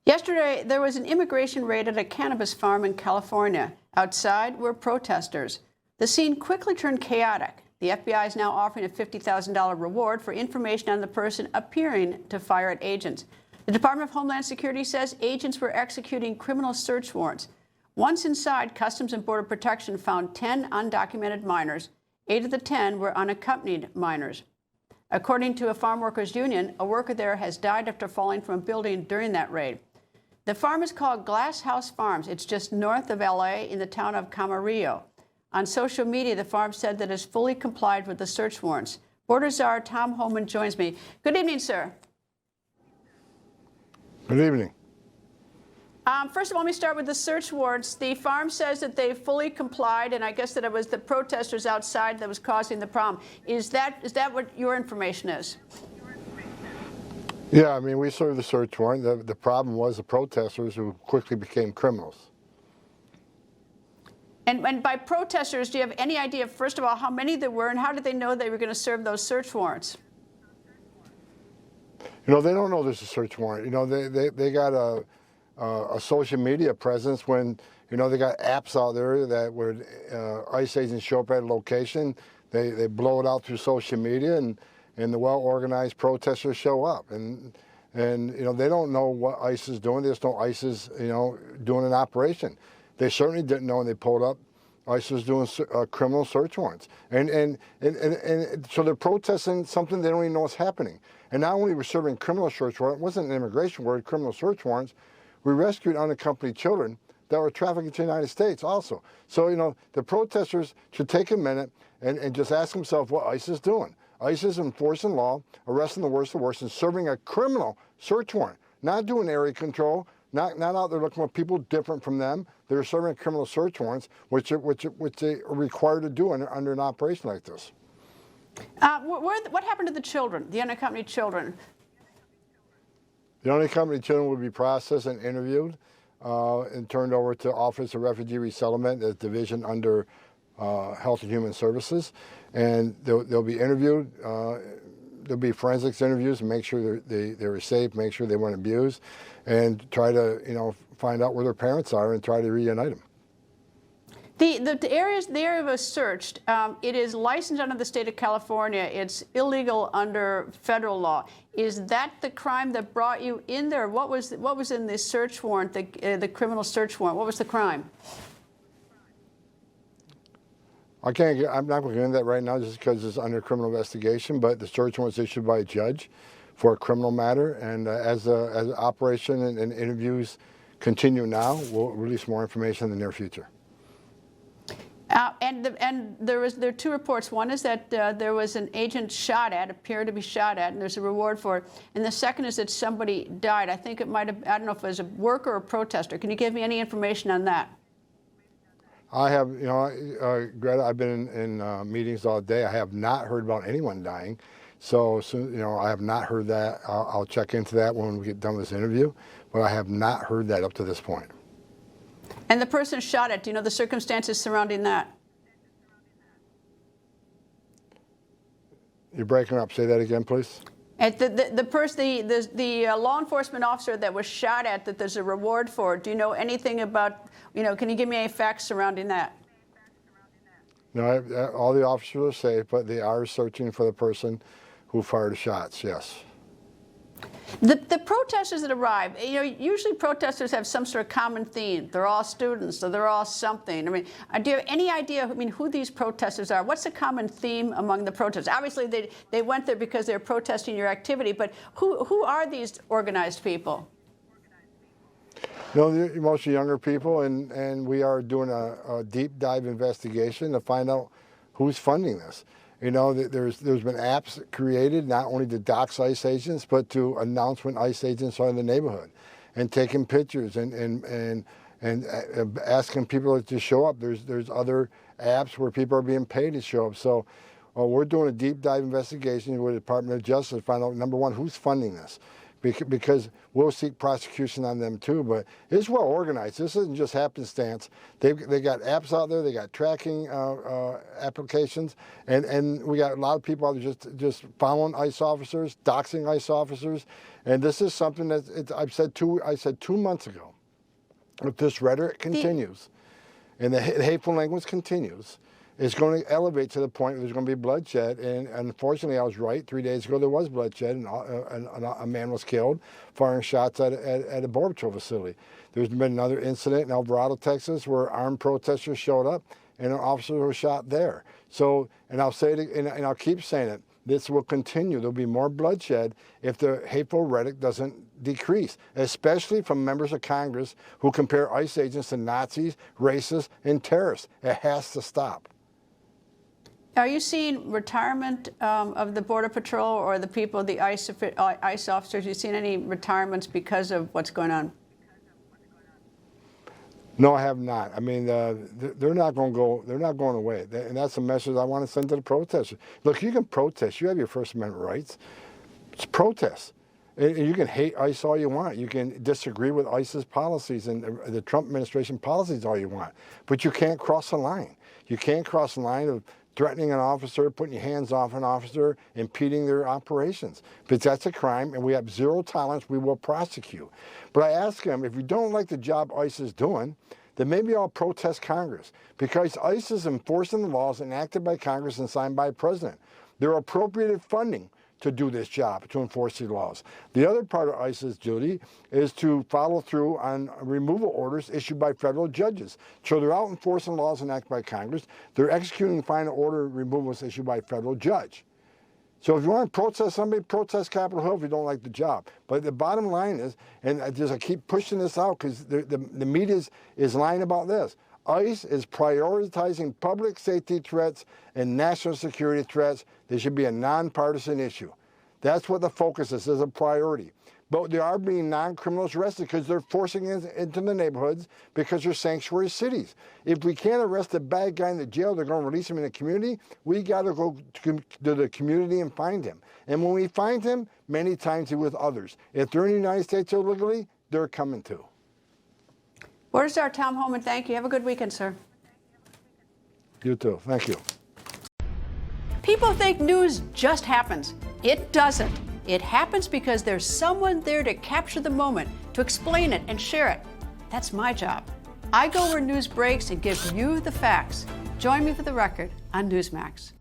Yesterday, there was an immigration raid at a cannabis farm in California. Outside were protesters. The scene quickly turned chaotic. The FBI is now offering a $50,000 reward for information on the person appearing to fire at agents. The Department of Homeland Security says agents were executing criminal search warrants. Once inside, Customs and Border Protection found 10 undocumented minors. 8 of the 10 were unaccompanied minors. According to a farm workers union, a worker there has died after falling from a building during that raid. The farm is called Glass House Farms. It's just north of LA in the town of Camarillo. On social media, the farm said that it's fully complied with the search warrants. Border Czar Tom Homan joins me. Good evening, sir. Good evening. First of all, let me start with the search warrants. The farm says that they fully complied, and I guess that it was the protesters outside that was causing the problem. Is that what your information is? Yeah, I mean, we served the search warrant. The problem was the protesters who quickly became criminals. And by protesters, do you have any idea, first of all, how many there were, and how did they know they were going to serve those search warrants? You know, they don't know there's a search warrant. You know, they got a social media presence when, you know, they got apps out there that would ICE agents show up at a location, they blow it out through social media, and the well-organized protesters show up. And you know, they don't know what ICE is doing. They just know ICE is, you know, doing an operation. They certainly didn't know when they pulled up ICE was doing criminal search warrants. And so they're protesting something they don't even know what's happening. And not only were serving criminal search warrants, it wasn't an immigration word, criminal search warrants. We rescued unaccompanied children that were trafficked to the United States also. So, you know, the protesters should take a minute and just ask themselves what ICE is doing. ICE is enforcing law, arresting the worst of the worst, and serving a criminal search warrant. Not doing area control, not out there looking for people different from them. They're serving criminal search warrants, which they are required to do under an operation like this. What happened to the children, the unaccompanied children? The unaccompanied children would be processed and interviewed and turned over to Office of Refugee Resettlement, a division under Health and Human Services, and they'll be interviewed. There'll be forensics interviews and make sure they were safe, make sure they weren't abused, and try to, you know, find out where their parents are and try to reunite them. The area was searched. It is licensed under the state of California. It's illegal under federal law. Is that the crime that brought you in there? What was in the search warrant, the criminal search warrant? What was the crime? I'm not going to get into that right now just because it's under criminal investigation, but the search warrant was issued by a judge for a criminal matter, and as the operation and interviews continue now, we'll release more information in the near future. And there are 2 reports. One is that there was an agent shot at, appeared to be shot at, and there's a reward for it. And the second is that somebody died. I think it might have, I don't know if it was a worker or a protester. Can you give me any information on that? I have, you know, Greta, I've been in meetings all day. I have not heard about anyone dying. So you know, I have not heard that. I'll check into that when we get done with this interview. But I have not heard that up to this point. And the person shot at, do you know the circumstances surrounding that? You're breaking up. Say that again, please. At the law enforcement officer that was shot at, that there's a reward for, do you know anything about, you know, can you give me any facts surrounding that? No, all the officers are safe, but they are searching for the person who fired the shots, yes. The protesters that arrived, you know, usually protesters have some sort of common theme. They're all students, or they're all something. I mean, do you have any idea, I mean, who these protesters are? What's the common theme among the protesters? Obviously, they went there because they're protesting your activity, but who are these organized people? You know, they're mostly younger people, and we are doing a deep dive investigation to find out who's funding this. You know, there's been apps created not only to dox ICE agents, but to announce when ICE agents are in the neighborhood, and taking pictures and asking people to show up. There's other apps where people are being paid to show up. So we're doing a deep dive investigation with the Department of Justice to find out, number one, who's funding this, because we'll seek prosecution on them too. But it's well organized. This isn't just happenstance. They got apps out there. They got tracking applications, and we got a lot of people out there just following ICE officers, doxing ICE officers, and this is something that I said 2 months ago. If this rhetoric continues, and the hateful language continues, it's going to elevate to the point where there's going to be bloodshed. And unfortunately, I was right. 3 days ago, there was bloodshed, and a man was killed firing shots at a Border Patrol facility. There's been another incident in Alvarado, Texas, where armed protesters showed up, and an officer was shot there. So, and I'll say it, and I'll keep saying it, this will continue. There'll be more bloodshed if the hateful rhetoric doesn't decrease, especially from members of Congress who compare ICE agents to Nazis, racists, and terrorists. It has to stop. Are you seeing retirement of the Border Patrol or the people, the ICE officers? You seen any retirements because of what's going on? No, I have not. I mean, they're not going to go. They're not going away, and that's a message I want to send to the protesters. Look, you can protest. You have your First Amendment rights. It's protest. And you can hate ICE all you want. You can disagree with ICE's policies and the Trump administration policies all you want, but you can't cross the line. You can't cross the line of threatening an officer, putting your hands off an officer, impeding their operations. Because that's a crime, and we have zero tolerance. We will prosecute. But I ask them, if you don't like the job ICE is doing, then maybe I'll protest Congress. Because ICE is enforcing the laws enacted by Congress and signed by the President. They're appropriated funding to do this job, to enforce the laws. The other part of ICE's duty is to follow through on removal orders issued by federal judges. So they're out enforcing laws enacted by Congress. They're executing final order removals issued by a federal judge. So if you want to protest somebody, protest Capitol Hill if you don't like the job. But the bottom line is, and I keep pushing this out because the media is lying about this, ICE is prioritizing public safety threats and national security threats. They should be a nonpartisan issue. That's what the focus is a priority. But they are being non-criminals arrested because they're forcing it into the neighborhoods because they're sanctuary cities. If we can't arrest a bad guy in the jail, they're going to release him in the community. We got to go to the community and find him. And when we find him, many times he's with others. If they're in the United States illegally, they're coming too. Border Czar Tom Homan, thank you. Have a good weekend, sir. You too. Thank you. People think news just happens. It doesn't. It happens because there's someone there to capture the moment, to explain it and share it. That's my job. I go where news breaks and give you the facts. Join me for The Record on Newsmax.